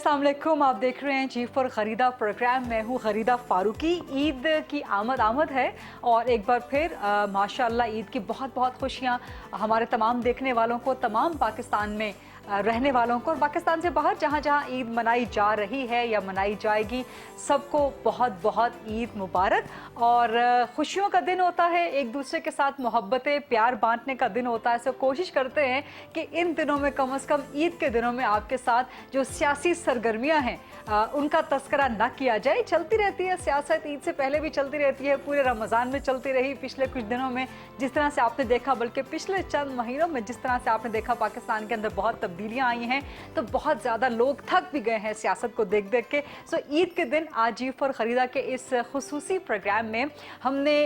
अस्सलाम वालेकुम। आप देख रहे हैं चीफ फॉर खरीदा प्रोग्राम। मैं हूँ खरीदा फारूकी। ईद की आमद है और एक बार फिर माशाअल्लाह ईद की बहुत बहुत खुशियाँ हमारे तमाम देखने वालों को, तमाम पाकिस्तान में रहने वालों को और पाकिस्तान से बाहर जहाँ जहाँ ईद मनाई जा रही है या मनाई जाएगी, सबको बहुत बहुत ईद मुबारक। और खुशियों का दिन होता है, एक दूसरे के साथ मोहब्बतें प्यार बांटने का दिन होता है। सो कोशिश करते हैं कि इन दिनों में कम से कम ईद के दिनों में आपके साथ जो सियासी सरगर्मियाँ हैं उनका तस्करा न किया जाए। चलती रहती है सियासत, ईद से पहले भी चलती रहती है, पूरे रमज़ान में चलती रही, पिछले कुछ दिनों में जिस तरह से आपने देखा, बल्कि पिछले चंद महीनों में जिस तरह से आपने देखा पाकिस्तान के अंदर बहुत तब्दीलियाँ आई हैं, तो बहुत ज़्यादा लोग थक भी गए हैं सियासत को देख देख के। सो ईद के दिन आज जी फॉर खरीदा के इस खुसूसी प्रोग्राम में हमने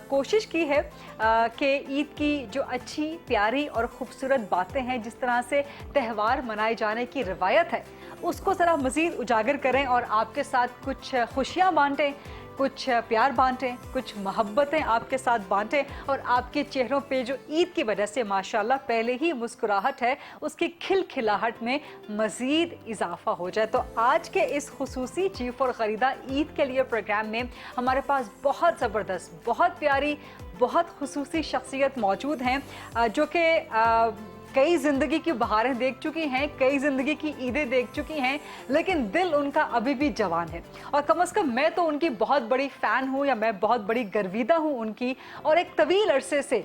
कोशिश की है कि ईद की जो अच्छी प्यारी और ख़ूबसूरत बातें हैं, जिस तरह से त्यौहार मनाए जाने की रवायत है, उसको ज़रा मज़ीद उजागर करें और आपके साथ कुछ खुशियाँ बांटें, कुछ प्यार बांटें, कुछ मोहब्बतें आपके साथ बांटें और आपके चेहरों पे जो ईद की वजह से माशाल्लाह पहले ही मुस्कुराहट है, उसकी खिलखिलाहट में मज़ीद इजाफा हो जाए। तो आज के इस खुसूसी चीफ और ख़रीदा ईद के लिए प्रोग्राम में हमारे पास बहुत ज़बरदस्त, बहुत प्यारी, बहुत खुसूसी शख्सियत मौजूद हैं जो कि कई ज़िंदगी की बहारें देख चुकी हैं, कई ज़िंदगी की ईदें देख चुकी हैं, लेकिन दिल उनका अभी भी जवान है। और कम से कम मैं तो उनकी बहुत बड़ी फ़ैन हूँ, या मैं बहुत बड़ी गर्विदा हूँ उनकी। और एक तवील अरसे से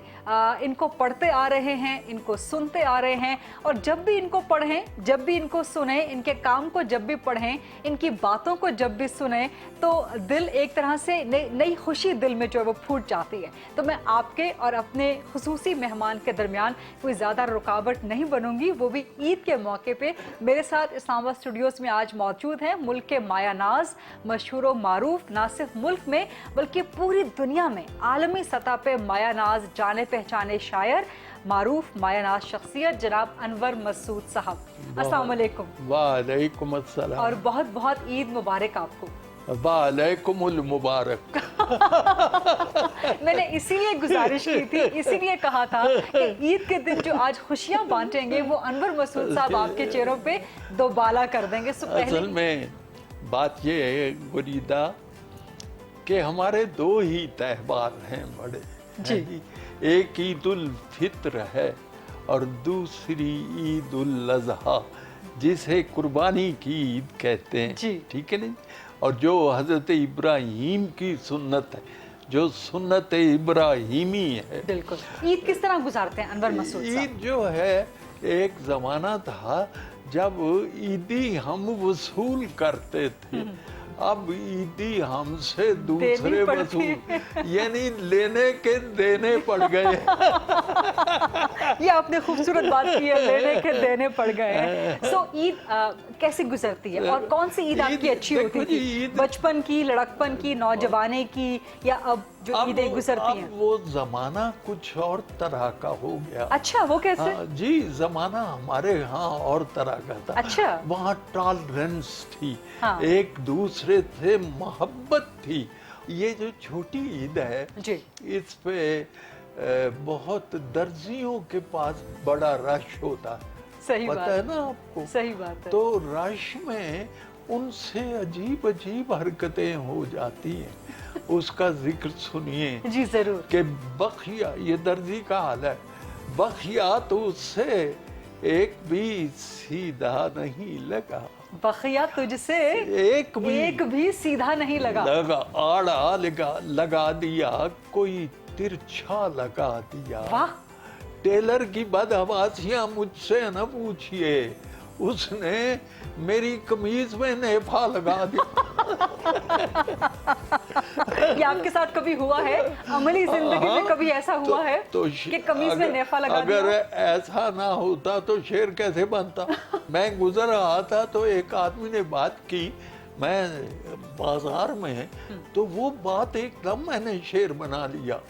इनको पढ़ते आ रहे हैं, इनको सुनते आ रहे हैं, और जब भी इनको पढ़ें, जब भी इनको सुने, इनके काम को जब भी पढ़ें, इनकी बातों को जब भी सुने, तो दिल एक तरह से नई खुशी दिल में जो है वो फूट जाती है। तो मैं आपके और अपने खुसूसी मेहमान के दरमियान कोई ज़्यादा रुकावट नहीं बनूंगी, वो भी ईद के मौके पे। मेरे साथ इस्लामाबाद स्टूडियोज़ में आज मौजूद हैं मुल्क के मायानाज, मशहूर व मारूफ, ना सिर्फ मुल्क में बल्कि पूरी दुनिया में आलमी सतह पे मायानाज, जाने पहचाने शायर, मारूफ मायानाज शख्सियत जनाब अनवर मसूद साहब। अस्सलाम वालेकुम। वालेकुम अस्सलाम। और बहुत बहुत ईद मुबारक आपको। वालेकुमुल मुबारक। मैंने इसीलिए गुजारिश की थी, इसीलिए कहा था कि ईद के दिन जो आज खुशियां बांटेंगे वो अनवर मसूद साहब आपके चेहरों पे दोबाला कर देंगे। असल में बात ये है गुरीदा कि हमारे दो ही त्यौहार हैं बड़े जी। एक ईद उल फित्र है और दूसरी ईद उल अज़हा, जिसे कुर्बानी की ईद कहते हैं, ठीक है नहीं। और जो हज़रत इब्राहीम की सुन्नत है, जो सुन्नत इब्राहीमी है। बिल्कुल। ईद किस तरह गुजारते हैं अनवर मसूद साहब? ईद जो है, एक ज़माना था जब ईदी हम वसूल करते थे, अब ईदी हमसे दूसरे वसूल, यानी लेने के देने पड़ गए। ये आपने खूबसूरत बात की है, लेने के देने पड़ गए हैं। सो ईद कैसे गुजरती है और कौन सी ईद आपकी अच्छी होती थी? बचपन की, लड़कपन की, नौजवानी की, या अब जो ईदें गुजरती हैं? वो जमाना कुछ और तरह का हो गया। अच्छा, वो कैसे? जी, जमाना हमारे यहाँ और तरह का था। अच्छा। वहाँ टॉलरेंस थी, एक दूसरे से मोहब्बत थी। ये जो छोटी ईद है जी, इस पे बहुत दर्जियों के पास बड़ा रश होता है। सही पता बात है ना आपको? सही बात है। तो रश में उनसे अजीब अजीब हरकतें हो जाती हैं। उसका जिक्र सुनिए जी जरूर। कि बखिया, ये दर्जी का हाल है, बखिया तो उससे एक भी सीधा नहीं लगा। बखिया तुझसे एक भी सीधा नहीं लगा। आड़ा लगा दिया, कोई तिरछा लगा दिया। वाह। टेलर की बदहवासियां मुझसे न पूछिए, उसने मेरी कमीज में नेफा लगा दिया। ये आपके साथ कभी हुआ है? अमली जिंदगी में कभी ऐसा हुआ है कि कमीज में नेफा लगा दिया? अगर ऐसा ना होता तो शेर कैसे बनता? मैं गुजर रहा था तो एक आदमी ने बात की, मैं बाजार में, तो वो बात एकदम मैंने शेर बना लिया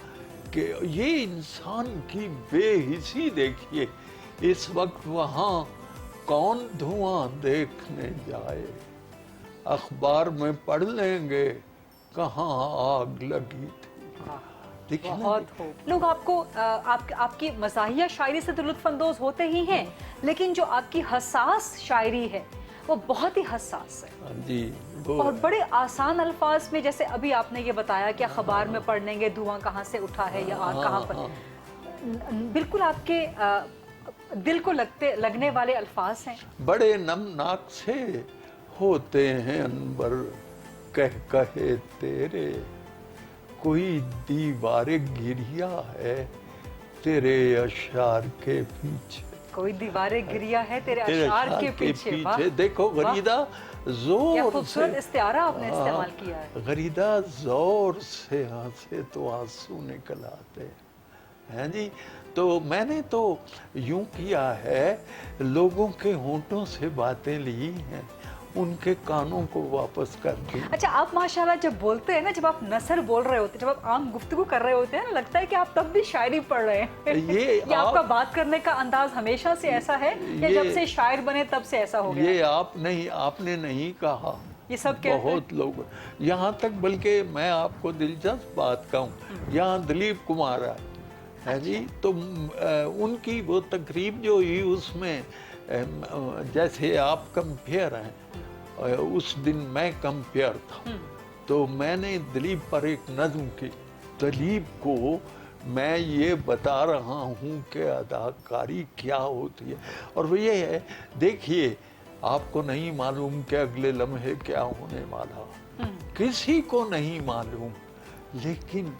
कि ये इंसान की बेहिसी देखिए, इस वक्त वहाँ कौन धुआं देखने जाए, अखबार में पढ़ लेंगे कहाँ आग लगी थी। बहुत हो लोग आपकी मज़ाहिया शायरी से तो लुत्फ़ अंदोज़ होते ही हैं, लेकिन जो आपकी हसास शायरी है وہ بہت ہی حساس ہے جی وہ اور بڑے آسان الفاظ میں، جیسے ابھی آپ نے یہ بتایا کہ اخبار میں پڑھ لیں گے دھواں کہاں سے اٹھا ہے یا آگ کہاں پر، بالکل آپ کے دل کو لگنے والے الفاظ ہیں. بڑے نمناک سے ہوتے ہیں انبر کہے تیرے، کوئی دیوار گریا ہے تیرے اشعار کے پیچھے، کوئی دیواریں گریا ہے تیرے اشعار کے پیچھے. واہ دیکھو غریدہ کیا زور سے، خوبصورت استعارہ آپ نے استعمال کیا ہے. غریدہ زور سے ہنسے تو آنسو نکل آتے ہیں جی. تو میں نے تو یوں کیا ہے، لوگوں کے ہونٹوں سے باتیں لی ہیں، ان کے کانوں کو واپس کر دی. اچھا آپ ماشاءاللہ جب بولتے ہیں نا، جب آپ نثر بول رہے ہوتے ہیں، جب آپ عام گفتگو کر رہے ہوتے ہیں نا، لگتا ہے کہ آپ تب بھی شاعری پڑھ رہے ہیں. یہ آپ کا بات کرنے کا انداز ہمیشہ سے ایسا ہے یا جب سے شاعر بنے تب سے ایسا ہو گیا؟ یہ آپ نے نہیں کہا، یہ سب کہتے ہیں. بہت لوگ یہاں تک، بلکہ میں آپ کو دلچسپ بات کہوں، یہاں دلیپ کمار ہے جی، تو ان کی وہ تقریب جو ہوئی اس میں جیسے آپ کمپیئر ہیں، اس دن میں کمپیئر تھا، تو میں نے دلیپ پر ایک نظم کی. دلیپ کو میں یہ بتا رہا ہوں کہ اداکاری کیا ہوتی ہے، اور وہ یہ ہے، دیکھیے آپ کو نہیں معلوم کہ اگلے لمحے کیا ہونے والا، کسی کو نہیں معلوم، لیکن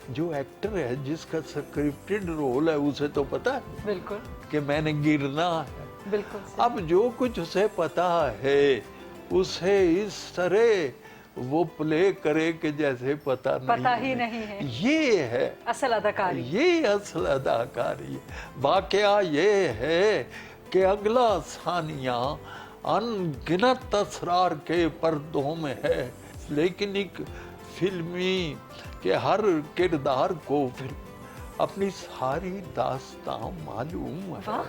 جو ایکٹر ہے جس کا سکرپٹڈ رول ہے اسے تو پتا ہے بالکل کہ میں نے گرنا ہے. بالکل. اب جو کچھ اسے پتا ہے اسے اس طرح وہ پلے کرے کہ جیسے پتا ہی نہیں ہے. یہ ہے اصل اداکاری. یہ اصل اداکاری ہے. واقعہ یہ ہے کہ اگلا ثانیہ ان گنت اسرار کے پردوں میں ہے، لیکن ایک فلمی کہ ہر کردار کو پھر اپنی ساری داستان معلوم ہے.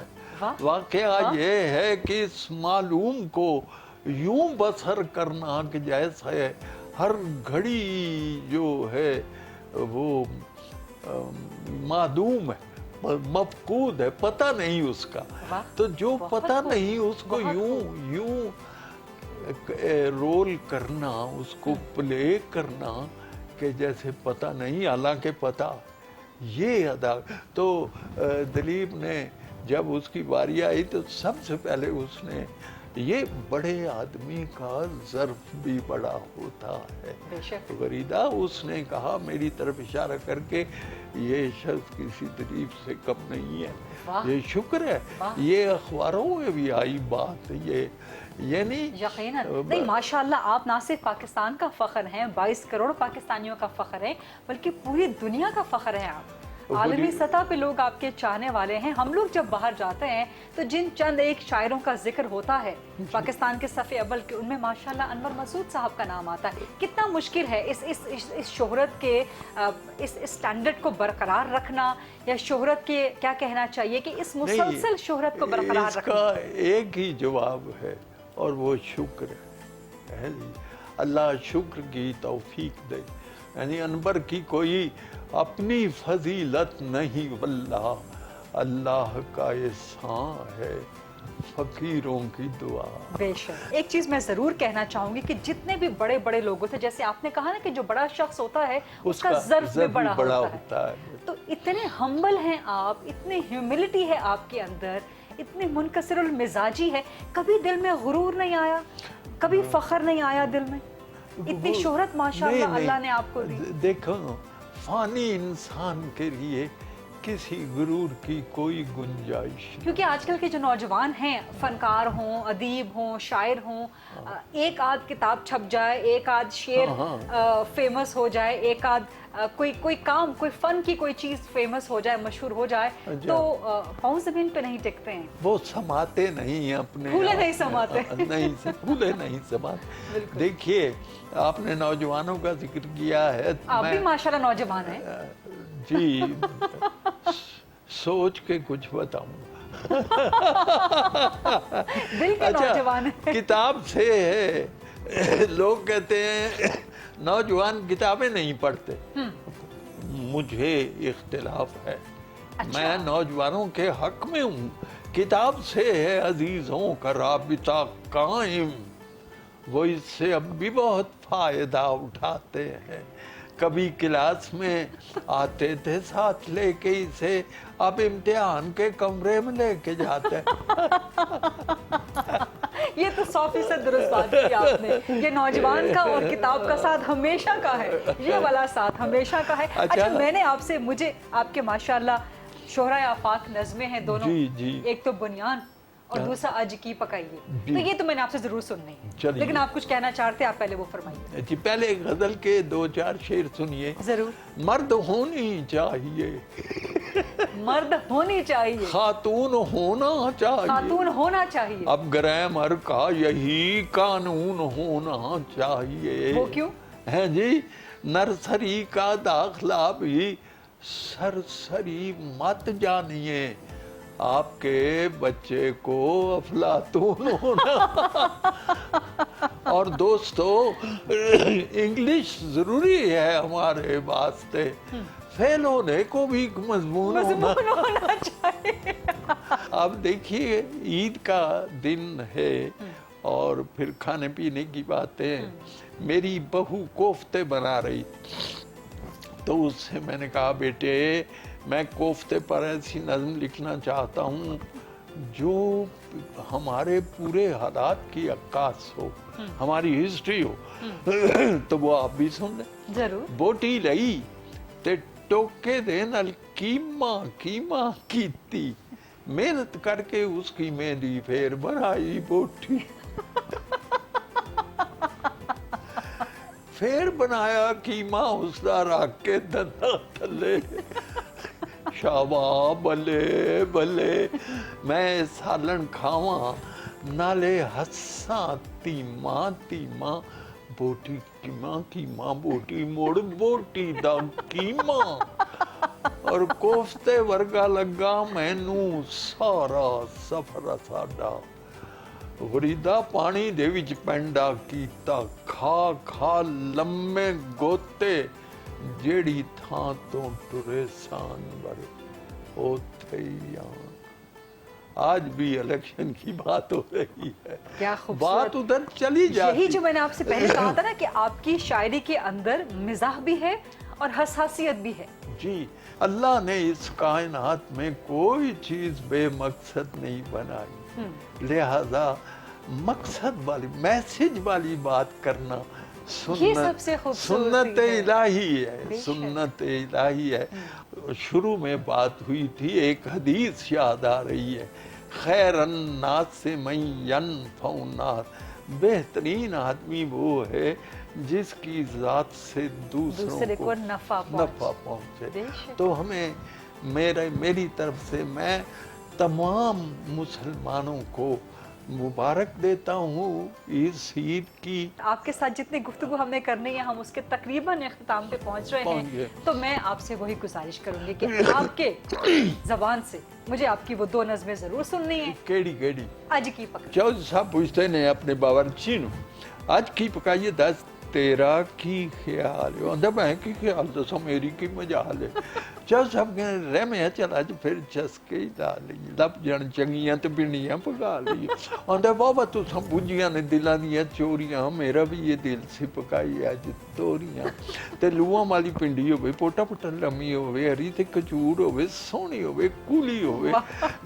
واقعہ یہ ہے کہ اس معلوم کو یوں بسر کرنا کہ جیسے ہر گھڑی جو ہے وہ معدوم ہے، مفقود ہے، پتہ نہیں اس کا. تو جو پتہ نہیں اس کو یوں رول کرنا، اس کو پلے کرنا کہ جیسے پتہ نہیں، حالانکہ پتہ. یہ ادا تو دلیپ نے جب اس کی باری آئی تو سب سے پہلے اس نے، یہ بڑے آدمی کا ظرف بھی بڑا ہوتا ہے غریدہ، اس نے کہا میری طرف اشارہ کر کے، یہ شخص کسی دلیپ سے کم نہیں ہے. یہ شکر ہے، یہ اخباروں میں بھی آئی بات، یہ نہیں یقیناً نہیں. ماشاءاللہ آپ نہ صرف پاکستان کا فخر ہیں، 22 کروڑ پاکستانیوں کا فخر ہے، بلکہ پوری دنیا کا فخر ہے. آپ عالمی سطح پہ لوگ آپ کے چاہنے والے ہیں. ہم لوگ جب باہر جاتے ہیں تو جن چند ایک شاعروں کا ذکر ہوتا ہے پاکستان کے صف اول کے، ان میں ماشاءاللہ انور مسعود صاحب کا نام آتا ہے. کتنا مشکل ہے اس شہرت کے اس سٹینڈرڈ کو برقرار رکھنا، یا شہرت کے کیا کہنا چاہیے کہ اس مسلسل شہرت کو برقرار رکھنا. اس کا ایک ہی جواب ہے اور وہ شکر ہے. اللہ شکر کی توفیق دے. یعنی انور کی کوئی اپنی فضیلت نہیں، واللہ اللہ کا احسان ہے، فقیروں کی دعا. بے شک. ایک چیز میں ضرور کہنا چاہوں گی کہ جتنے بھی بڑے بڑے لوگوں تھے، جیسے آپ نے کہا نا کہ جو بڑا شخص ہوتا ہے اس کا ظرف بھی بڑا ہوتا ہے. تو اتنے ہمبل ہیں آپ، اتنی ہیوملٹی ہے آپ کے اندر، اتنی منکسر المزاجی ہے. کبھی دل میں غرور نہیں آیا؟ کبھی فخر نہیں آیا دل میں؟ اتنی شہرت ماشاءاللہ اللہ نے آپ کو دی. دیکھو فانی انسان کے لیے کسی غرور کی کوئی گنجائش نہیں. کیونکہ آج کل کے جو نوجوان ہیں، فنکار ہوں، ادیب ہوں، شاعر ہوں، ایک آدھ کتاب چھپ جائے، ایک آدھ شعر فیمس ہو جائے، ایک آدھ کوئی کام، کوئی فن کی کوئی چیز فیمس ہو جائے، مشہور ہو جائے، تو پاؤں زمین پہ نہیں ٹکتے ہیں. وہ سماتے نہیں ہیں اپنے، پھولے نہیں سماتے. نہیں پھولے نہیں سماتے. دیکھیے آپ نے نوجوانوں کا ذکر کیا ہے، آپ بھی ماشاءاللہ نوجوان ہیں. جی سوچ کے کچھ بتاؤں. دل کے نوجوان ہیں. کتاب سے ہے، لوگ کہتے ہیں نوجوان کتابیں نہیں پڑھتے. مجھے اختلاف ہے. मैं नौजवानों के हक में हूँ। किताब से है अजीजों का राबिता कायम, वो इससे अब भी बहुत फायदा उठाते हैं। कभी क्लास में आते थे साथ लेके इसे, अब इम्तिहान के कमरे में लेके जाते हैं। ये तो 100% दुरुस्त बात की आपने। ये नौजवान का और किताब का साथ हमेशा का है, ये वाला साथ हमेशा का है। अच्छा, मैंने आपसे, मुझे आपके माशाल्लाह शोहरा आफाक नज़में हैं दोनों, जी। एक तो बुनियान और दूसरा आज की पकाइए, तो ये तो मैंने आपसे जरूर सुननी है, लेकिन आप कुछ कहना चाहते हैं, आप पहले वो फरमाइए। जी, पहले गजल के 2-4 शेर सुनिए। जरूर। मर्द होनी चाहिए, मर्द होनी चाहिए, खातून होना चाहिए, खातून होना चाहिए। अब ग्रामर का यही कानून होना चाहिए। वो क्यों है जी? नर्सरी का दाखला भी सरसरी मत जानिए, आपके बच्चे को अफलातून होना। और दोस्तों, इंग्लिश जरूरी है हमारे वास्ते, फेल होने को भी मजबून होना चाहिए। अब देखिए, ईद का दिन है और फिर खाने पीने की बातें। मेरी बहू कोफ्ते बना रही, तो उससे मैंने कहा, बेटे मैं कोफ्ते पर ऐसी नज़म लिखना चाहता हूँ जो हमारे पूरे हालात की अक्कास हो, हमारी हिस्ट्री हो। तो वो आप भी सुन लें। जरूर। बोटी लई ते टोके दे नाल कीमा कीती, मेहनत करके उसकी मेहंदी फेर बनाई बोटी। फेर बनाया कीमा उसदा रख के दंदा थले, शाबा बल्ले बल्ले, मैं सालन खावा नाले हस्सा तीमा तीमा, बोटी कीमा बोटी मोड़ बोटी दा कीमा। और कोफ्ते वर्गा लगा मैनू सारा सफर साडा, वरीदा पानी दे विच पैंडा कीता, खा लम्मे गोते, जेड़ी थां तो टुरे सांबर ओथे ही आन। आज भी इलेक्शन की बात हो रही है, क्या बात उधर चली जाती। यही जो मैंने आपसे पहले कहा था ना कि आपकी शायरी के अंदर मिजाह भी है और हसासियत भी है। जी, अल्लाह ने इस कायनात में कोई चीज बेमकसद नहीं बनाई, लिहाजा मकसद वाली, मैसेज वाली बात करना सुन्नत इलाही है, सुन्नत इलाही है। शुरू में बात हुई थी, एक हदीस याद आ रही है, खैरन नास से मैयन फौनास, बेहतरीन आदमी वो है जिसकी जात से दूसरों को नफा पहुंचे। तो हमें मेरी तरफ से मैं तमाम मुसलमानों को मुबारक देता हूँ इस ईद की। आपके साथ जितनी गुफ्तगू हमें करनी है, हम उसके तकरीबन इख्तिताम पे पहुँच रहे हैं, तो मैं आपसे वही गुजारिश करूंगी कि आपके जबान से मुझे आपकी वो 2 नज़में जरूर सुननी है। केड़ी आज की पकाइए। चौधरी साहब पूछते ने अपने बावर्ची नु, आज की पकाइए, दस तेरा की ख्याल है, मैं की ख्याल दसो, मेरी की मजाल है। चल सब रह में चल अज फिर चसके ही ला ली, लप जन चंगियां ते पिंडियां पका ली। आंदा बाबा तुसां बुझियां ने दिलां दियां चोरियां, मेरा भी ये दिल सी पकाई अज तोरियां। ते लूआं वाली पिंडी होवे, पोटा पोटा लम्मी होवे, हरी ते कचूर होवे, सोहनी होवे, कूली होवे,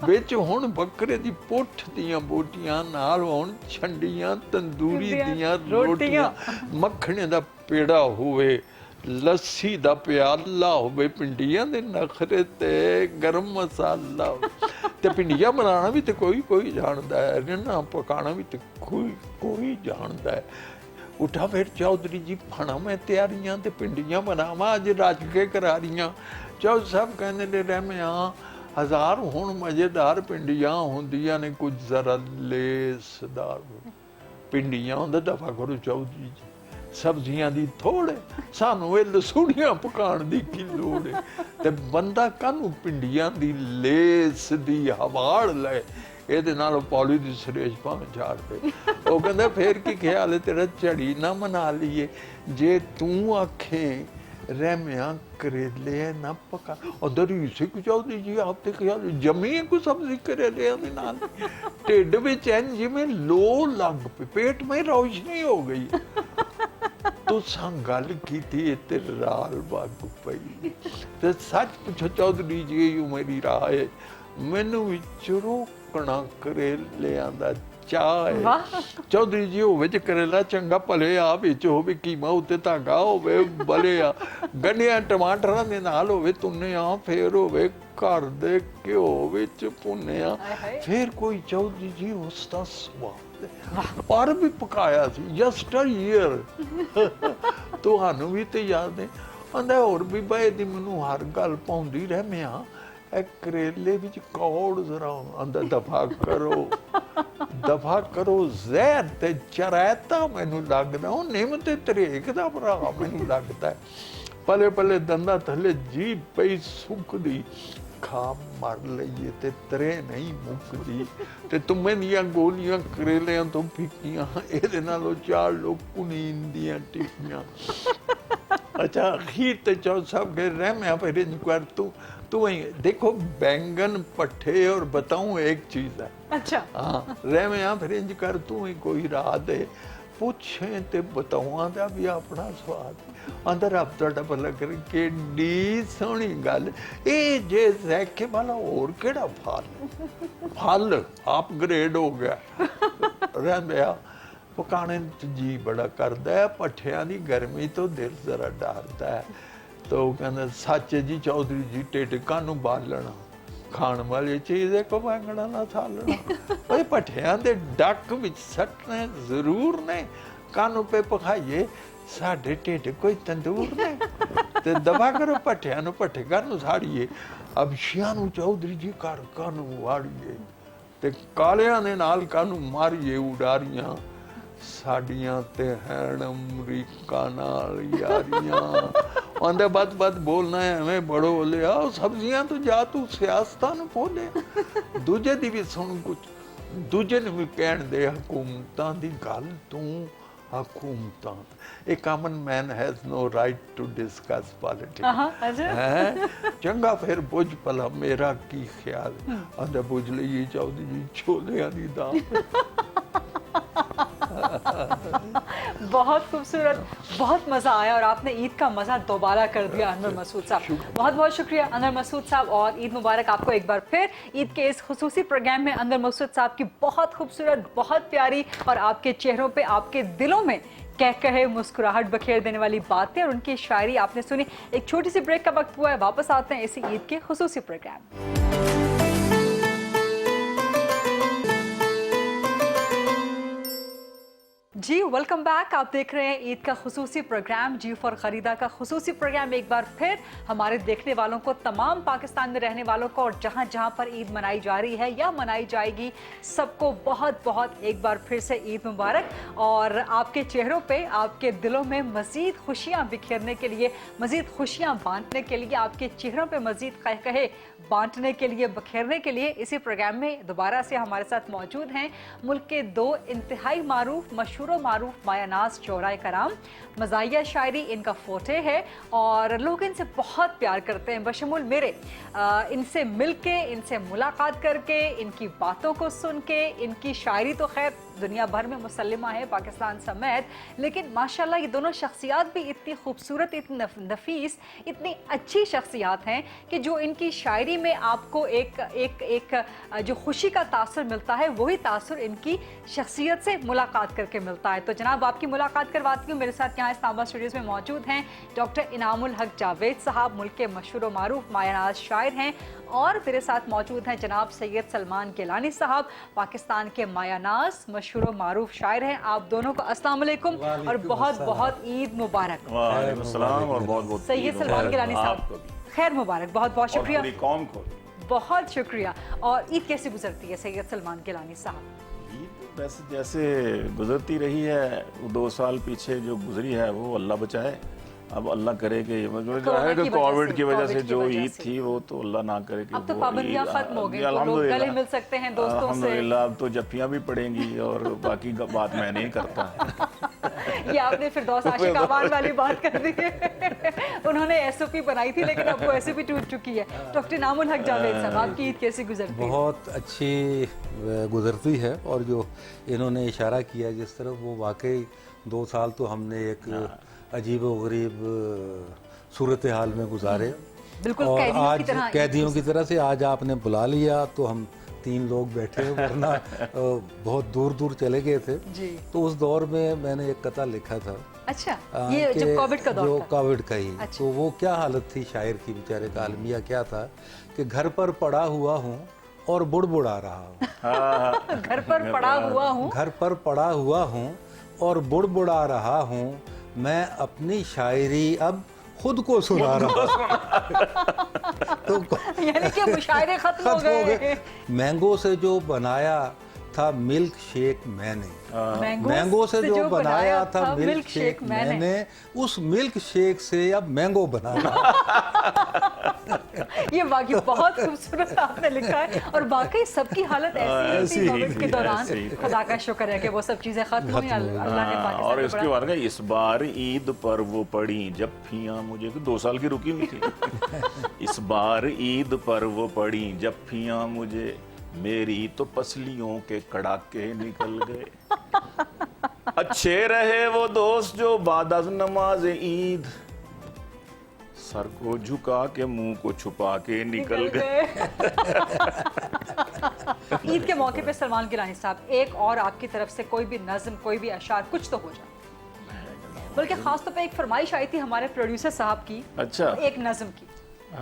विच हुण बकरे दी पुठ दियां बोटियां, नाल होण छंडियां तंदूरी दियां रोटियां, मक्खणे दा पेड़ा होवे, लस्सी दा प्याला होवे, पिंडियां दे नखरे ते गरम मसाला ते पिंडियां बनाना भी ते कोई जानदा है, रिन्ना पकाना भी ते कोई जानदा है। उठा फिर चौधरी जी फना मैं तैयारियां ते पिंडियां बनावा अज रच के करारियां। चौधरी साहब कहंदे ने रहमिया, हज़ार हुण मजेदार पिंडियां हुंदियां ने, कुछ जरा लेसदार पिंडियां हुंदा दफा करो चौधरी जी, सब्जियां दी थोड़े, सानू ये लसूड़ियां पकाण दी की लोड़ है। ते बंदा कानू पिंडियां दी लेस दी हवाड़ ले, ਇਹਦੇ ਨਾਲ ਪੌਲੀ ਦੀ ਸੁਰੇਸ਼ ਭਾਵੇਂ ਝਾੜ ਦੇ। ਉਹ ਕਹਿੰਦਾ ਫੇਰ ਕੀ ਖਿਆਲ ਹੈ ਤੇਰਾ, ਝੜੀ ਨਾ ਮਨਾ ਲਈਏ। ਜੇ ਤੂੰ ਆਖੇ रहमिया करेले ना पका उधर इसे कुछ चौधरी जी आप ते ख्याल जमी को सब्जी करेले दे नाल ढिड विच एन जिवें लो लग पे पेट में रोशनी हो गई तो गल की ते राल बाग पई ते सच पुछो चौधरी जी यू मेरी राय मैनू विच रोकना करेलियां दा ਚਾਹ ਹੈ ਚੌਧਰੀ ਜੀ ਹੋਵੇ ਚ ਕਰੇਲਾ ਚੰਗਾ ਭਲੇ ਆ ਵਿੱਚ ਹੋਵੇ ਕੀਮਾ ਉੱਤੇ ਧਾਗਾ ਹੋਵੇ ਭਲੇ ਆ ਗੰਢਿਆਂ ਟਮਾਟਰਾਂ ਦੇ ਨਾਲ ਹੋਵੇ ਤੁੰਨਿਆ ਫੇਰ ਹੋਵੇ ਘਰ ਦੇ ਘਿਓ ਵਿੱਚ ਭੁੰਨਿਆ ਫੇਰ ਕੋਈ ਚੌਧਰੀ ਜੀ ਉਸ ਦਾ ਸਵਾਦ ਪਰ ਵੀ ਪਕਾਇਆ ਸੀ ਜਸਟ ਅ ਈਅਰ ਤੁਹਾਨੂੰ ਵੀ ਤੇ ਯਾਦ ਹੈ ਆਂਦਾ ਹੋਰ ਵੀ ਬਾਏ ਦੀ ਮੈਨੂੰ ਹਰ ਗੱਲ ਪਾਉਂਦੀ ਰਹਿਮਿਆ ਇਹ ਕਰੇਲੇ ਵਿੱਚ ਕੌੜ ਜ਼ਰਾ ਅੰਦਰ ਦਫਾ ਕਰੋ ਜ਼ਹਿਰ ਤੇ ਚਰੈਤਾ ਮੈਨੂੰ ਲੱਗਦਾ ਉਹ ਨਿੰਮ ਤੇ ਤਰੇਕ ਦਾ ਭਰਾ ਮੈਨੂੰ ਲੱਗਦਾ ਪਲੇ ਪਲੇ ਦੰਦਾਂ ਥੱਲੇ ਜੀਭ ਪਈ ਸੁੱਕਦੀ ਖਾ ਮਾਰ ਲਈਏ ਤੇ ਤਰੇ ਨਹੀਂ ਮੁੱਕਦੀ ਤੇ ਤੁਮੇ ਦੀਆਂ ਗੋਲੀਆਂ ਕਰੇਲਿਆਂ ਤੋਂ ਫਿੱਕੀਆਂ ਇਹਦੇ ਨਾਲੋਂ ਚਾਰ ਲੋਕ ਕੁਨੀਨ ਦੀਆਂ ਟਿੱਕੀਆਂ अच्छा खीर ते चौ सब गए रह मैं फिर कर तू वही देखो बैंगन पट्टे और बताऊं एक चीज है अच्छा हाँ रह मैं फिर इंज कर तू ही कोई राह दे पूछे ते बताऊं दा भी अपना स्वाद अंदर आप तो भला कर केडी सोहनी गल ए जे रखे वाला और केड़ा फल अपग्रेड हो गया रह मैं पकाने जी बड़ा करता है पट्ठियां दी गर्मी तो दिल जरा डरता है तो कहना सच जी चौधरी जी ढिड कानू बालना खाण वाली चीज है को बैंगना ना सालना भाई पट्ठियां दे डक विच सटने जरूर ने कानू पे पकाइए साडे ढिड कोई तंदूर ने ते दबा करो पट्ठियां नू पट्ठे कानू साड़िए अब शियां नू चौधरी जी घर कानू वाड़िए ते कालियां दे नाल कानू मारिए उडारियां साड़ियां ते हैन अमरीका नाल यारियां आंदे बात बोलना है हमें बड़ो लिया सब्जियां तो जा तू सियासतां नूं बोले दूजे दी भी सुन कुछ दूजे नूं भी कहण दे हुकूमतां दी गल तू हुकूमतां ए common man has no right to discuss politics है चंगा फिर बुझ भला मेरा की ख्याल आंदे बुझ लईए चौधरी जी छोलियां दी दाल बहुत खूबसूरत बहुत मज़ा आया और आपने ईद का मज़ा दोबारा कर दिया अनवर मसूद साहब बहुत बहुत शुक्रिया अनवर मसूद साहब और ईद मुबारक आपको एक बार फिर ईद के इस खुसूसी प्रोग्राम में अनवर मसूद साहब की बहुत खूबसूरत बहुत प्यारी और आपके चेहरों पे आपके दिलों में कह कहे मुस्कुराहट बखेर देने वाली बातें और उनकी शायरी आपने सुनी। एक छोटी सी ब्रेक का वक्त हुआ है, वापस आते हैं इसी ईद के खुसूसी प्रोग्राम। जी वेलकम बैक, आप देख रहे हैं ईद का खुसूसी प्रोग्राम जी फॉर खरीदा का खुसूसी प्रोग्राम। एक बार फिर हमारे देखने वालों को, तमाम पाकिस्तान में रहने वालों को और जहां जहां पर ईद मनाई जा रही है या मनाई जाएगी, सबको बहुत बहुत एक बार फिर से ईद मुबारक। और आपके चेहरों पे, आपके दिलों में मज़ीद खुशियां बिखेरने के लिए, मज़ीद खुशियां बांटने के लिए, आपके चेहरों पे मज़ीद कहे बांटने के लिए, बखेरने के लिए इसी प्रोग्राम में दोबारा से हमारे साथ मौजूद हैं मुल्क के दो इंतहाई मारूफ, मशहूर मारूफ मायानाज चौराए कराम। मज़ाहिया शायरी इनका फोटे है और लोग इनसे बहुत प्यार करते हैं, बशमूल मेरे। इनसे मिल के, इनसे मुलाकात करके, इनकी बातों को सुन के, इनकी शायरी तो खैर दुनिया भर में मुसल्लिमा है पाकिस्तान समेत, लेकिन माशाल्लाह ये दोनों शख्सियात भी इतनी खूबसूरत, इतनी नफीस, इतनी अच्छी शख्सियात हैं कि जो इनकी शायरी में आपको एक जो खुशी का तासुर मिलता है, वही तासुर इनकी शख्सियत से मुलाकात करके मिलता है। तो जनाब आपकी मुलाकात करवाती हूँ। मेरे साथ यहाँ इस्लामाबाद स्टूडियोज़ में मौजूद हैं डॉक्टर इनामुल हक जावेद साहब, मुल्क के मशहूर मारूफ मायानाज शायर हैं, और मेरे साथ मौजूद हैं जनाब सैयद सलमान गिलानी साहब, पाकिस्तान के मायानाज मशहूर मारूफ शायर हैं। आप दोनों को अस्सलाम वालेकुम और बहुत बहुत ईद मुबारक। वालेकुम अस्सलाम और बहुत बहुत सैयद सलमान गिलानी साहब खैर मुबारक, बहुत बहुत शुक्रिया। कौम को बहुत शुक्रिया। और ईद कैसे गुजरती है सैयद सलमान गिलानी साहब? ईद वैसे जैसे गुजरती रही है, 2 साल पीछे जो गुजरी है वो अल्लाह बचाए। अब अल्लाह करे कि कोविड की वजह से जो ईद थी वो तो अल्लाह ना करे कि अब तो पाबंदियां खत्म हो गई, तो लोग गले मिल सकते हैं दोस्तों से। अल्हम्दुलिल्लाह अब तो जफ्फियां भी पड़ेंगी और बाकी बात मैं नहीं करता। ये आपने फिर दोस्त आशिक आवान वाली बात कर दी। उन्होंने एसओपी बनाई थी लेकिन अब वो एसओपी टूट चुकी है। डॉक्टर इनामुल हक जावेद साहब, आपकी ईद कैसी गुजरती है? बहुत अच्छी गुजरती है, और जो इन्होंने इशारा किया जिस तरफ, वो वाकई 2 साल तो हमने एक अजीब व गरीब सूरत हाल में गुजारे, बिल्कुल और कैदियों की आज तरह। कैदियों की तरह से आज आपने बुला लिया तो हम 3 लोग बैठे हैं, वरना बहुत दूर दूर चले गए थे। जी। तो उस दौर में मैंने एक कथा लिखा था। अच्छा, ये कि जब कोविड का दौर जो था। कोविड का ही, अच्छा। तो वो क्या हालत थी शायर की, बेचारे का अलमिया क्या था कि घर पर पड़ा हुआ हूँ और बुड़बुड़ा रहा हूँ। घर पर पड़ा हुआ हूँ, घर पर पड़ा हुआ हूँ और बुड़बुड़ा रहा हूँ, मैं अपनी शायरी अब खुद को सुना रहा हूँ। तो यानी कि मुशायरे खत्म हो गए। मैंगो से जो बनाया था मिल्क शेक मैंने, मैंगो से जो बनाया था मिल्क शेक मैंने, उस मिल्क शेक से अब मैंगो बना रहा। ये वाकई बहुत खूबसूरत आपने लिखा है, और वाकई सबकी हालत ऐसी ही थी कोविड के दौरान। खुदा का शुक्र है कि वो सब चीजें खत्म हुई, अल्लाह ने पाकिस्तान और को इसके बड़ा- बाद में इस बार ईद पर वो पड़ी जफ्फियां मुझे, 2 साल की रुकी हुई थी। इस बार ईद पर वो पड़ी जफ्फियां मुझे, मेरी तो पसलियों के कड़ाके निकल गए। अच्छे रहे वो दोस्त जो बाद अज़ नमाज ईद सर को झुका के मुंह को छुपा के निकल गए। ईद के मौके पे सलमान गिलानी साहब, एक और आपकी तरफ से कोई भी नज्म, कोई भी अशार, कुछ तो हो जाए। बल्कि खास तौर पे एक फरमाइश आई थी हमारे प्रोड्यूसर साहब की, अच्छा। एक नज्म की,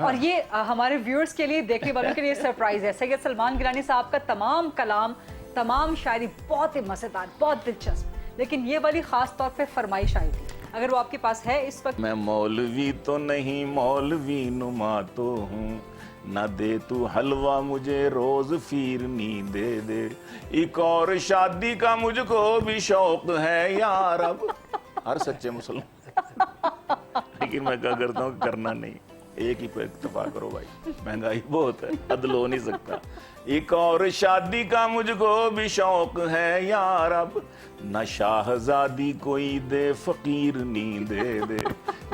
और ये हमारे व्यूअर्स के लिए, देखने वालों के लिए सरप्राइज है। सैयद सलमान गिलानी साहब का तमाम कलाम, तमाम शायरी बहुत ही मज़ेदार, बहुत दिलचस्प, लेकिन ये वाली खास तौर पे फरमाइश आई थी, अगर वो आपके पास है इस वक्त। मैं मौलवी तो नहीं मौलवी नुमा तो हूँ, न दे तू हलवा मुझे रोज फिरनी दे दे, एक और शादी का मुझको भी शौक है यार। अब हर सच्चे मुसलमान, लेकिन मैं क्या करता हूँ, करना नहीं, एक ही पे इत्तेफाक करो भाई, महंगाई बहुत है, अदल हो नहीं सकता। एक और शादी का मुझको भी शौक है यार, अब न शाहजादी कोई दे फकीर नी दे दे,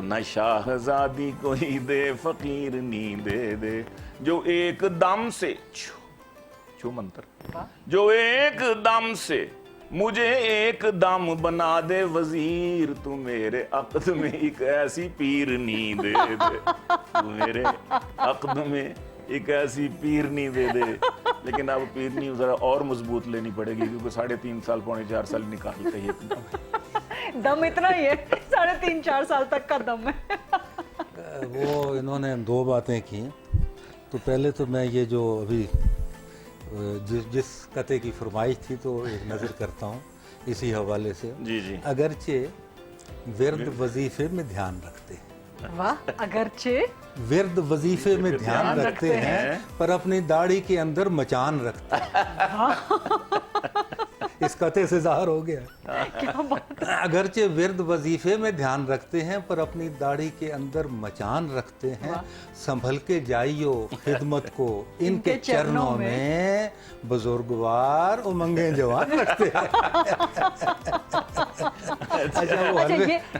न शाहजादी कोई दे फकीर नी दे दे, जो एक दम से छू मंत्र, जो एक दम से मुझे एक दम बना दे वजीर, तू मेरे अक़द में एक ऐसी पीरनी दे दे, तू मेरे अक़द में एक ऐसी पीरनी दे दे। लेकिन अब पीरनी जरा और मजबूत लेनी पड़ेगी, क्योंकि 3.5 साल 4.5 साल निकालते ही एकदम। दम इतना ही है, 3.5-4 साल तक का दम है। वो इन्होंने 2 बातें की। तो पहले तो मैं ये जो अभी जिस कते की फरमाइश थी, तो एक नज़र करता हूँ इसी हवाले से। जी जी। अगरचे विर्द वजीफे में ध्यान रखते हैं, वाह, अगरचे विर्द वजीफे में ध्यान रखते हैं, पर अपनी दाढ़ी के अंदर मचान रखते हैं। इस कते से ज़ाहिर हो गया। क्या बात है। अगरचे विर्द वजीफे में ध्यान रखते हैं, पर अपनी दाढ़ी के अंदर मचान रखते हैं, संभल के जाइयो खिदमत को इनके चरणों में, बुजुर्गवार उमंगे जवान रखते हैं। अच्छा, वो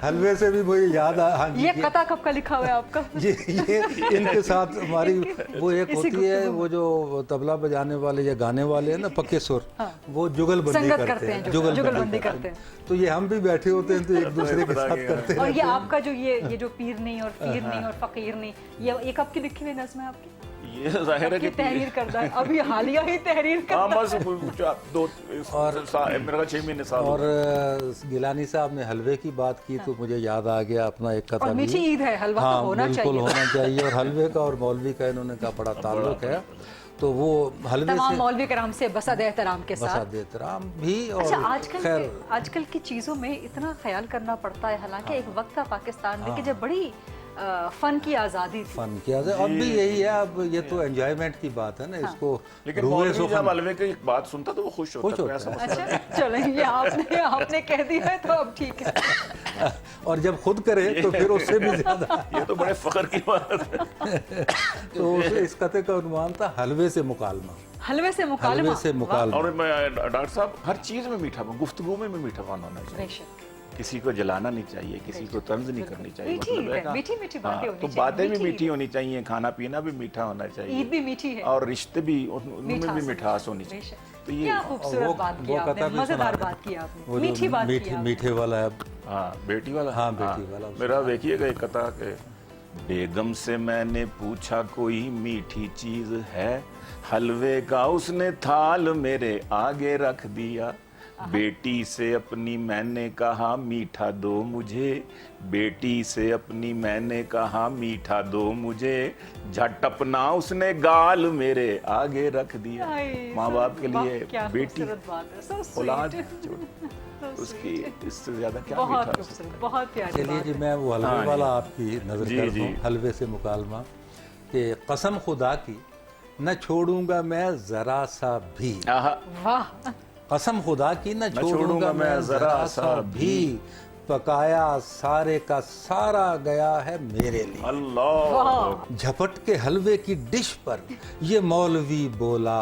हलवे से भी मुझे याद आ, हाँ जी, ये कथा कब का लिखा हुआ है आपका? ये इनके साथ हमारी वो एक होती है, वो जो तबला बजाने वाले या गाने वाले हैं ना, पक्के सुर, वो जुगलबंदी करते हैं, जुगलबंदी करते हैं। तो ये हम भी बैठे होते हैं तो एक दूसरे के साथ करते हैं। और ये आपका जो ये जो पीर नहीं और फीर नहीं और फकीर नहीं, ये एक आपकी लिखी हुई नज़्म है आपकी? ये जाहिर है कि तहरीर करता है, अभी हालिया ही तहरीर करता हाँ है। बस मेरा 6 महीने साल। और गिलानी साहब ने हलवे की बात की तो मुझे याद आ गया अपना एक कथा और भी। मीठी ईद है, हलवा हाँ, तो होना बिल्कुल चाहिए। होना चाहिए। और हलवे का और मौलवी का इन्होंने कहा बड़ा ताल्लुक है, तो वो हलवे तमाम से मौलवी कराम से बसद एहतराम के साथ। बसात एहतराम भी। और अच्छा, खैर आजकल की चीज़ों में इतना ख्याल करना पड़ता है, हालांकि एक वक्त था पाकिस्तान में कि जब बड़ी फन की आज़ादी थी। फन किया जाए, अब भी यही है। अब ये तो एंजॉयमेंट की बात है ना, इसको लेकिन रुए मौलवी सो जब हलवे की बात सुनता तो वो खुश होता है, ऐसा अच्छा, चलो ये आपने कह दिया है तो अब ठीक है। और जब खुद करे तो फिर उससे भी ज्यादा। ये तो बड़े फख्र की बात है। तो इस कते का उन्वान था हलवे से मुकालमा। हलवे से मुकालमा। हलवे से मुकालमा। और मैं डॉक्टर साहब, हर चीज में मीठा, गुफ्तगू में मीठा पान होना चाहिए। बेशक किसी को जलाना नहीं चाहिए, किसी को तंज नहीं करनी चाहिए, मीठी मतलब है है, ना? मीठी मीठी बातें हाँ, होनी तो चाहिए, बातें भी मीठी मीठी होनी चाहिए, खाना पीना भी मीठा होना चाहिए, ईद भी मीठी है और रिश्ते भी उनमें भी मिठास होनी चाहिए। बेशक। तो ये क्या खूबसूरत बात की आपने, कथा भी मजेदार सुना। बात की आपने, वो जो मीठी बात की आपने। मीठे वाला है। हाँ बेटी वाला, हाँ, बेटी वाला। मेरा देखिएगा एक कथा के बेगम से मैंने पूछा कोई मीठी चीज है, हलवे का उसने थाल मेरे आगे रख दिया, बेटी से अपनी मैंने कहा मीठा दो मुझे, बेटी से अपनी मैंने कहा मीठा दो मुझे, झट अपना उसने गाल मेरे आगे रख दिया। हाय, माँ बाप के वाह, लिए क्या बेटी खूबसूरत बात है, so sweet, औलाद so उसकी sweet। इससे ज्यादा क्या बहुत मीठा हो सकता खूबसूरत, बहुत प्यारी चलिए बात जी, है। मैं वो हलवे हाँ, वाला आपकी नजर जी, कर जी। दूं, हलवे से मुकालमा कि कसम खुदा की न छोड़ूंगा मैं जरा सा भी, है। आहा, वाह, कसम खुदा की न छोड़ूंगा मैं जरा सा भी, पकाया सारे का सारा गया है मेरे लिए। अल्लाह, झपट के हलवे की डिश पर ये मौलवी बोला,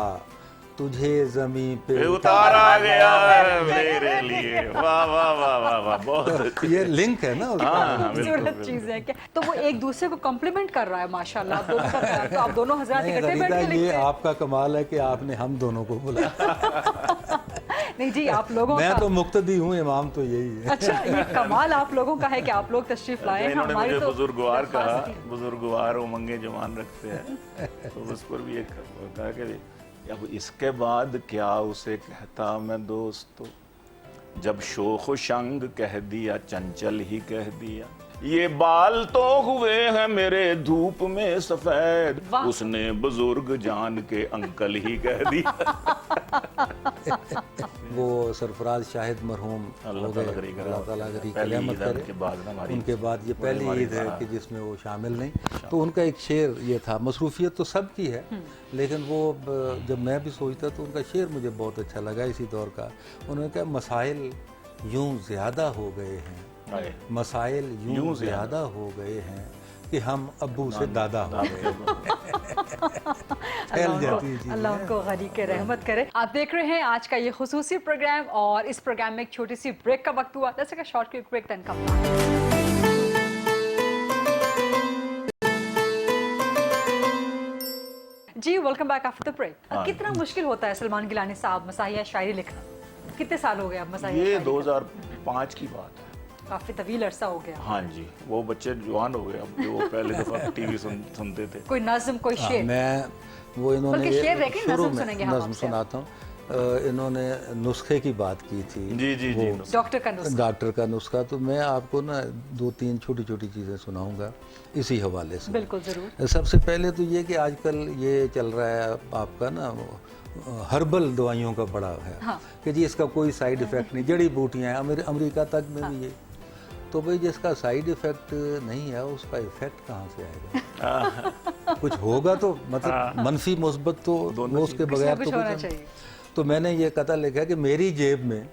तुझे जमीन पे उतारा गया है मेरे लिए। वाह वाह वाह वाह वाह, बहुत अच्छी। ये लिंक है ना उसका। हाँ, हाँ, बिल्कुल, खूबसूरत चीज है क्या। तो वो एक दूसरे को कॉम्प्लीमेंट कर रहा है माशाल्लाह, आप दोनों का, तो आप दोनों हजरात नहीं, इकट्ठे बैठ गरीदा, के ये लिखते हैं। आपका कमाल है कि आपने हम दोनों को बुलाया। नहीं जी, आप लोगों मैं का तो मुक्तदी हूँ, इमाम तो यही है। अच्छा, ये कमाल आप लोगों का है कि आप लोग तशरीफ लाए हैं। इन्होंने हमारी मुझे तो बुजुर्गवार कहा, दरख्वास्त थी। बुजुर्गवार उमंगे जवान रखते हैं, तो उस पर भी एक कहा कि अब इसके बाद क्या उसे कहता मैं दोस्तों, जब शोख शंग कह दिया चंचल ही कह दिया, ये बाल तो हुए हैं मेरे धूप में सफेद, वाह। उसने बुजुर्ग जान के अंकल ही कह दिया। वो सरफराज शाहिद मरहूम अल्लाह हो ताला गए, करी करे। अल्लाह ताला करी पहली रहमत ईद है करे। उनके बाद ना हमारी, उनके बाद ये पहली हमारी, ईद है हाँ। कि जिसमें वो शामिल नहीं। तो उनका एक शेर ये था, मसरूफियत तो सबकी है, लेकिन वो जब मैं भी सोचता तो उनका शेर मुझे बहुत अच्छा लगा इसी दौर का। उन्होंने कहा मसाइल यूं ज़्यादा हो गए हैं, हाय। मसाइल यूं ज़्यादा हो गए हैं कि हम अब्बू से दादा हो गए। फैल जाती है चीज़ें। अल्लाह उनको गनी के रहमत करे। आप देख रहे हैं आज का ये खुसूसी प्रोग्राम, और इस प्रोग्राम में एक छोटी सी ब्रेक का वक्त हुआ। Let's take a short quick break, then come back. जी, welcome back after the break. कितना मुश्किल होता है सलमान गिलानी साहब मसाहिया शायरी लिखना? कितने साल हो गए अब मसाहिया ये शायरी 2005 की बात है। करते? काफी तवील अरसा हो गया। हाँ जी, वो बच्चे जवान हो गए अब, जो वो पहले दफा टीवी सुनते थे। कोई नज्म, कोई शेर? मैं वो इन्होंने बल्कि शेर रह के शुरू नज़्म में सुनेंगे हम नज़्म आपसे। सुनाता हूँ। इन्होंने नुस्खे की बात की थी, जी जी जी, डॉक्टर का नुस्खा। डॉक्टर का नुस्खा। तो मैं आपको ना 2-3 छोटी छोटी चीज़ें सुनाऊंगा इसी हवाले से। बिल्कुल जरूर। सबसे पहले तो ये कि आजकल ये चल रहा है आपका ना हर्बल दवाइयों का बड़ा है, हाँ। कि जी इसका कोई साइड इफ़ेक्ट नहीं, जड़ी बूटियाँ हैं, अमेरिका तक में भी ये। तो भाई जिसका साइड इफ़ेक्ट नहीं है उसका इफ़ेक्ट कहाँ से आएगा? कुछ होगा तो मतलब मनफी मुस्बत तो वो उसके बगैर कुछ तो होना कुछ नहीं। चाहिए। तो मैंने ये कथा लिखा कि मेरी जेब में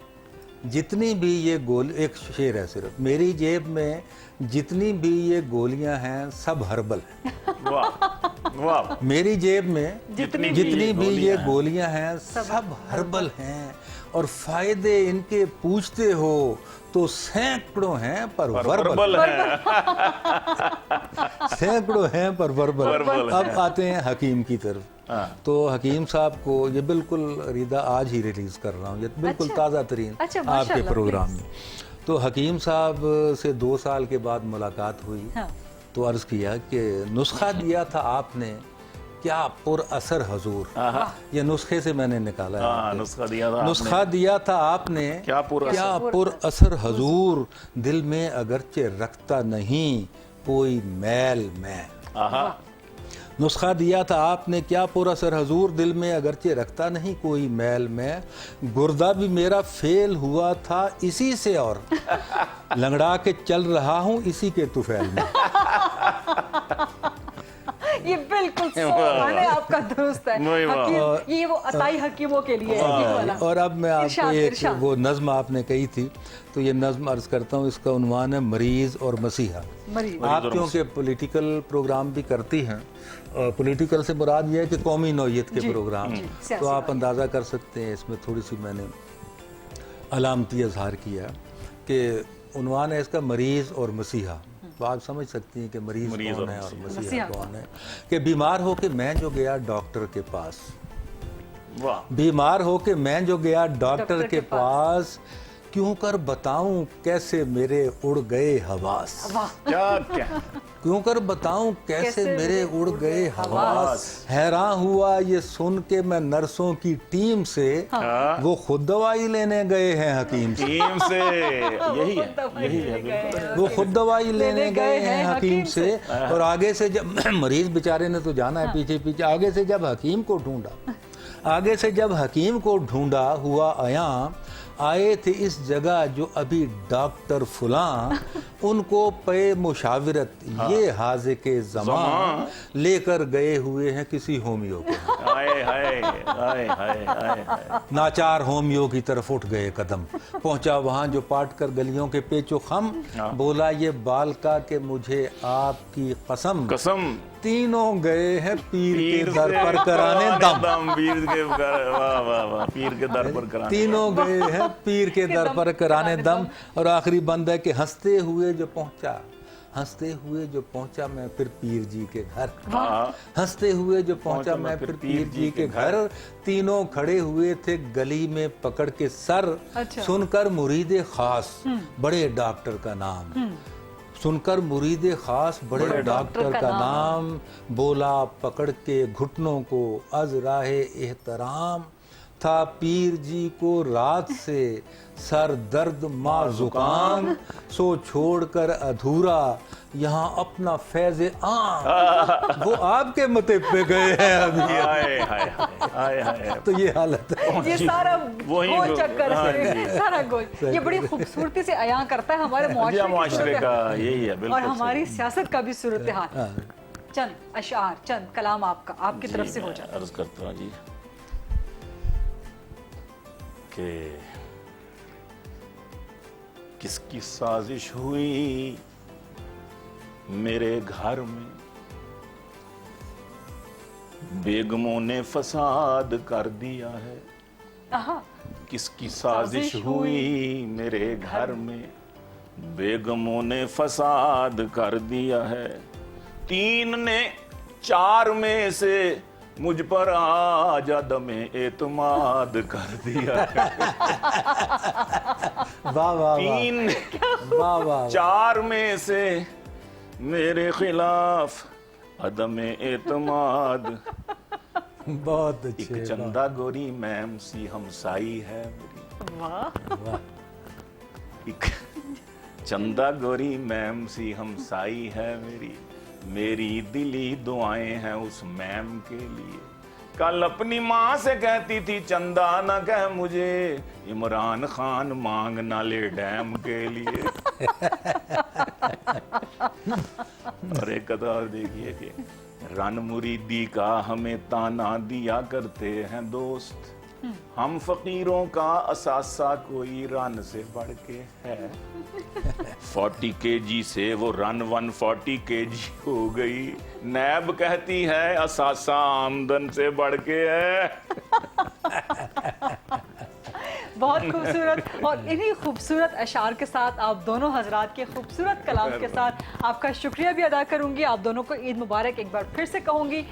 जितनी भी ये गोली, एक शेर है सिर्फ, मेरी जेब में जितनी भी ये गोलियां हैं सब हर्बल हैं। वाह वाह, मेरी जेब में जितनी भी ये गोलियां हैं सब हर्बल हैं, और फायदे इनके पूछते हो तो सैकड़ों हैं पर वर्बल है। सैकड़ों हैं पर वर्बल। अब आते हैं हकीम की तरफ। तो हकीम साहब को ये बिल्कुल रिदा आज ही रिलीज कर रहा हूँ, ये बिल्कुल ताज़ा तरीन अच्छा, आपके माशाल्लाह, प्रोग्राम में। तो हकीम साहब से 2 साल के बाद मुलाकात हुई। हाँ। तो अर्ज़ किया कि नुस्खा दिया था आपने, क्या पुर असर हजूर। ये नुस्खे से मैंने निकाला है। हाँ, नुस्खा दिया था नुस्खा दिया था आपने, क्या पुर असर हजूर, दिल में अगरचे रखता नहीं कोई मैल मैं। नुस्खा दिया था आपने, क्या पुर असर हजूर, दिल में अगरचे रखता नहीं कोई मैल मैं, गुर्दा भी मेरा फेल हुआ था इसी से, और लंगड़ा के चल रहा हूँ इसी के तुफैल में। ये बिल्कुल माने आपका दुरुस्त है। हकीम, ये वो अताई हकीमों के लिए है ये वाला। और अब मैं आपको इरशाद, एक इरशाद। वो नज़्म आपने कही थी, तो ये नज़्म अर्ज करता हूँ। इसका उन्वान है मरीज़ और मसीहा। मरीज। आप क्योंकि पॉलिटिकल प्रोग्राम भी करती हैं, और पॉलिटिकल से मुराद ये है कि कौमी नौयत के प्रोग्राम, तो आप अंदाज़ा कर सकते हैं इसमें थोड़ी सी मैंने अलामती इजहार किया कि عنوان ہے اس کا مریض اور مسیحا. تو آپ سمجھ سکتی ہیں کہ مریض کون ہے اور مسیحا کون ہے. کہ بیمار ہو کے میں جو گیا ڈاکٹر کے پاس, بیمار ہو کے میں جو گیا ڈاکٹر کے پاس, کیوں کر بتاؤں کیسے میرے اڑ گئے حواس. کیوں کر بتاؤں کیسے میرے اڑ گئے حواس. حیران ہوا یہ سن کے میں نرسوں کی ٹیم سے, وہ خود دوائی لینے گئے ہیں حکیم سے. یہی ہے وہ خود دوائی لینے گئے ہیں حکیم سے. اور آگے سے جب مریض بیچارے نے تو جانا ہے پیچھے پیچھے, آگے سے جب حکیم کو ڈھونڈا, آگے سے جب حکیم کو ڈھونڈا ہوا عیاں, آئے تھے اس جگہ جو ابھی ڈاکٹر فلاں, ان کو پے مشاورت یہ حاذق زمان لے کر گئے ہوئے ہیں کسی ہومیو کے. ناچار ہومیو کی طرف اٹھ گئے قدم, پہنچا وہاں جو پاٹ کر گلیوں کے پیچ و خم, بولا یہ بالکا کہ مجھے آپ کی قسم, تینوں گئے ہیں پیر کے در پر کرانے دم. پیر کے در پر کرانے, تینوں گئے ہیں پیر کے در پر کرانے دم. اور آخری بند ہے کہ ہنستے ہوئے جو پہنچا, ہنستے ہوئے جو پہنچا میں پھر پیر جی کے گھر, ہنستے ہوئے جو پہنچا میں پھر پیر جی کے گھر. تینوں کھڑے ہوئے تھے گلی میں پکڑ کے سر, سن کر مرید خاص بڑے ڈاکٹر کا نام, سن کر مرید خاص بڑے ڈاکٹر کا نام, بولا پکڑ کے گھٹنوں کو از راہ احترام, تھا پیر جی کو رات سے سر درد ماں زکام, سو چھوڑ کر ادھورا یہاں اپنا فیض عام, وہ آپ کے متے پہ گئے ہیں ابھی. تو یہ حالت ہے, یہ سارا گول چکر ہے, سارا گول یہ بڑی خوبصورتی سے عیاں کرتا ہے ہمارے معاشرے کا. یہی ہے اور ہماری سیاست کا بھی صورتحال. چند اشعار, چند کلام آپ کا, آپ کی طرف سے ہو جائے. عرض کرتا ہوں جی کہ کس کی سازش ہوئی میرے گھر میں, بیگموں نے فساد کر دیا ہے. کس کی سازش ہوئی میرے گھر میں, بیگموں نے فساد کر دیا ہے. 3 نے 4 میں سے مجھ پر آج عدم اعتماد کر دیا ہے. 3 نے 4 میں سے میرے خلاف عدم اعتماد. بہت اچھے. ایک چندہ گوری میم سی ہمسائی ہے میری, ایک چندہ گوری میم سی ہمسائی ہے میری, میری دلی دعائیں ہیں اس میم کے لیے. کل اپنی ماں سے کہتی تھی چندہ نہ کہہ مجھے, عمران خان مانگ نہ لے ڈیم کے لیے. اور ایک اور دیکھیے کہ رن مریدی کا ہمیں تانا دیا کرتے ہیں دوست, ہم فقیروں کا اثاثہ کوئی رن سے بڑھ کے ہے. 40 kg سے وہ رن 140 kg ہو گئی. نیب کہتی ہے اثاثہ آمدن سے بڑھ کے ہے. بہت خوبصورت. اور انہی خوبصورت اشعار کے ساتھ آپ دونوں حضرات کے خوبصورت کلام کے ساتھ آپ کا شکریہ بھی ادا کروں گی. آپ دونوں کو عید مبارک ایک بار پھر سے کہوں گی.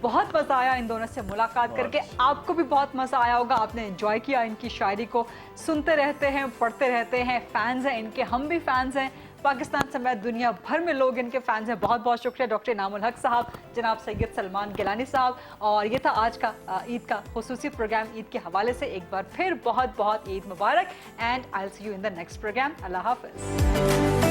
بہت مزہ آیا ان دونوں سے ملاقات کر کے, آپ کو بھی بہت مزہ آیا ہوگا, آپ نے انجوائے کیا ان کی شاعری کو. سنتے رہتے ہیں, پڑھتے رہتے ہیں, فینز ہیں ان کے, ہم بھی فینز ہیں. پاکستان سمیت دنیا بھر میں لوگ ان کے فینز ہیں. بہت بہت شکریہ ڈاکٹر انعام الحق صاحب, جناب سید سلمان گیلانی صاحب. اور یہ تھا آج کا عید کا خصوصی پروگرام عید کے حوالے سے. ایک بار پھر بہت بہت عید مبارک, and I will see you in the next programme. اللہ حافظ.